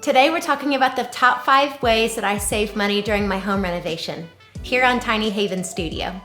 Today we're talking about the top 5 ways that I save money during my home renovation, here on Tiny Haven Studio.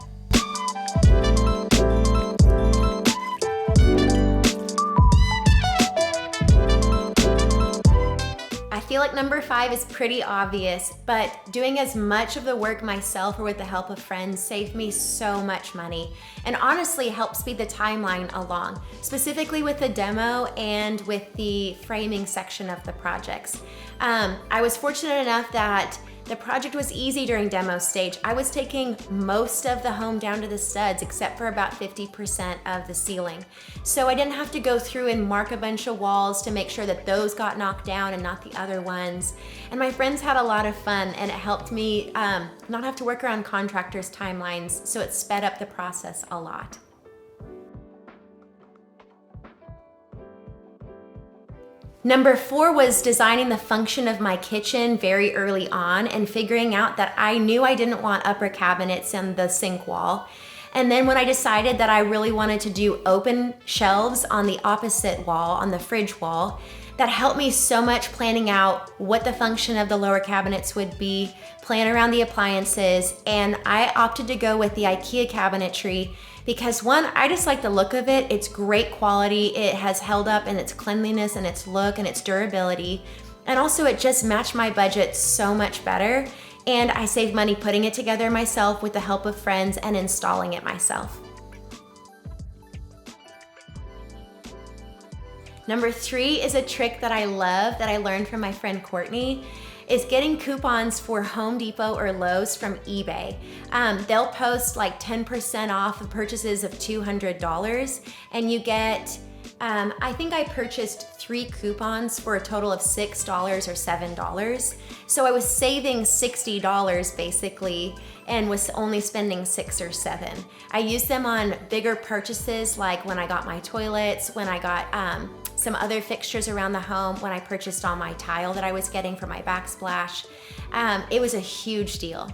I feel like number 5 is pretty obvious, but doing as much of the work myself or with the help of friends saved me so much money and honestly helped speed the timeline along, specifically with the demo and with the framing section of the projects. I was fortunate enough that the project was easy during demo stage. I was taking most of the home down to the studs except for about 50% of the ceiling. So I didn't have to go through and mark a bunch of walls to make sure that those got knocked down and not the other ones. And my friends had a lot of fun and it helped me not have to work around contractors' timelines, so it sped up the process a lot. Number 4 was designing the function of my kitchen very early on and figuring out that I knew I didn't want upper cabinets in the sink wall. And then when I decided that I really wanted to do open shelves on the opposite wall, on the fridge wall, that helped me so much planning out what the function of the lower cabinets would be, plan around the appliances, and I opted to go with the Ikea cabinetry because one, I just like the look of it. It's great quality. It has held up in its cleanliness and its look and its durability. And also it just matched my budget so much better. And I saved money putting it together myself with the help of friends and installing it myself. Number 3 is a trick that I love that I learned from my friend Courtney, is getting coupons for Home Depot or Lowe's from eBay. They'll post like 10% off of purchases of $200 and you get, I think I purchased 3 coupons for a total of $6 or $7. So I was saving $60 basically and was only spending $6 or $7. I used them on bigger purchases like when I got my toilets, when I got some other fixtures around the home, when I purchased all my tile that I was getting for my backsplash. It was a huge deal.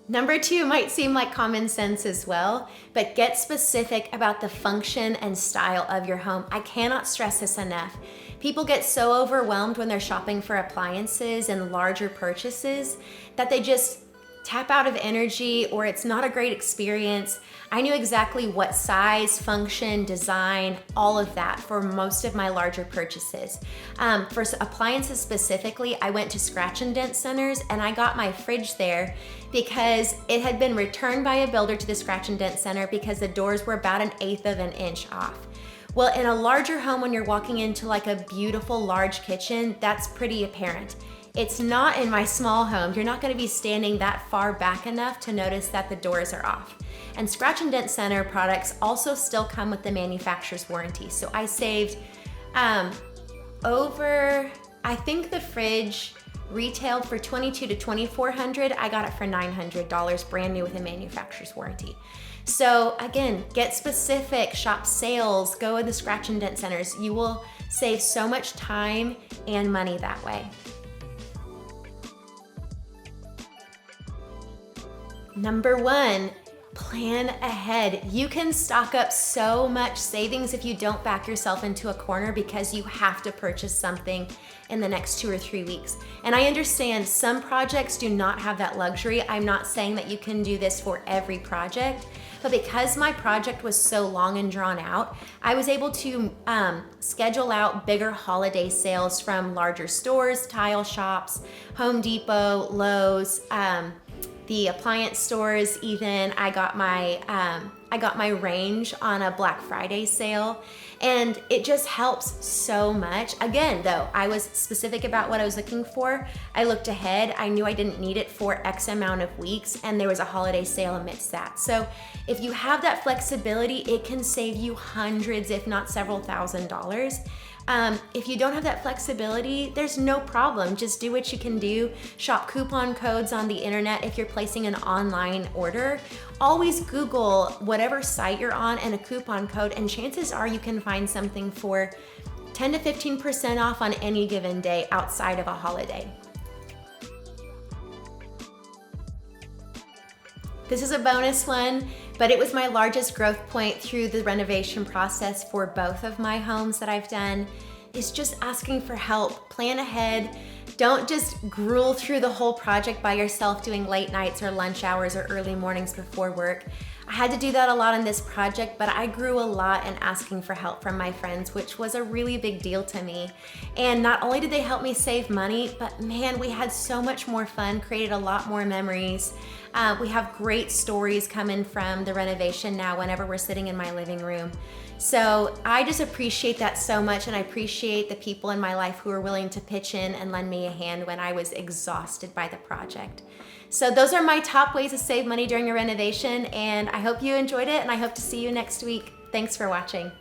Number 2 might seem like common sense as well, but get specific about the function and style of your home. I cannot stress this enough. People get so overwhelmed when they're shopping for appliances and larger purchases that they just tap out of energy or it's not a great experience. I knew exactly what size, function, design, all of that for most of my larger purchases. For appliances specifically, I went to scratch and dent centers and I got my fridge there because it had been returned by a builder to the scratch and dent center because the doors were about 1/8 of an inch off. Well, in a larger home, when you're walking into like a beautiful large kitchen, that's pretty apparent. It's not in my small home. You're not gonna be standing that far back enough to notice that the doors are off. And Scratch and Dent Center products also still come with the manufacturer's warranty. So I saved I think the fridge retailed for $2,200 to $2,400. I got it for $900, brand new with a manufacturer's warranty. So again, get specific, shop sales, go in the Scratch and Dent Centers. You will save so much time and money that way. Number 1, plan ahead. You can stock up so much savings if you don't back yourself into a corner because you have to purchase something in the next 2 or 3 weeks. And I understand some projects do not have that luxury. I'm not saying that you can do this for every project, but because my project was so long and drawn out, I was able to schedule out bigger holiday sales from larger stores, tile shops, Home Depot, Lowe's, the appliance stores even. I got my range on a Black Friday sale and it just helps so much. Again though, I was specific about what I was looking for. I looked ahead, I knew I didn't need it for X amount of weeks and there was a holiday sale amidst that. So if you have that flexibility, it can save you hundreds if not several $1,000s. If you don't have that flexibility, there's no problem. Just do what you can do. Shop coupon codes on the internet if you're placing an online order. Always Google whatever site you're on and a coupon code, and chances are you can find something for 10 to 15% off on any given day outside of a holiday. This is a bonus one. But it was my largest growth point through the renovation process for both of my homes that I've done, is just asking for help. Plan ahead. Don't just gruel through the whole project by yourself doing late nights or lunch hours or early mornings before work. I had to do that a lot on this project, but I grew a lot in asking for help from my friends, which was a really big deal to me. And not only did they help me save money, but man, we had so much more fun, created a lot more memories. We have great stories coming from the renovation now whenever we're sitting in my living room. So I just appreciate that so much, and I appreciate the people in my life who were willing to pitch in and lend me a hand when I was exhausted by the project. So those are my top ways to save money during a renovation, and I hope you enjoyed it, and I hope to see you next week. Thanks for watching.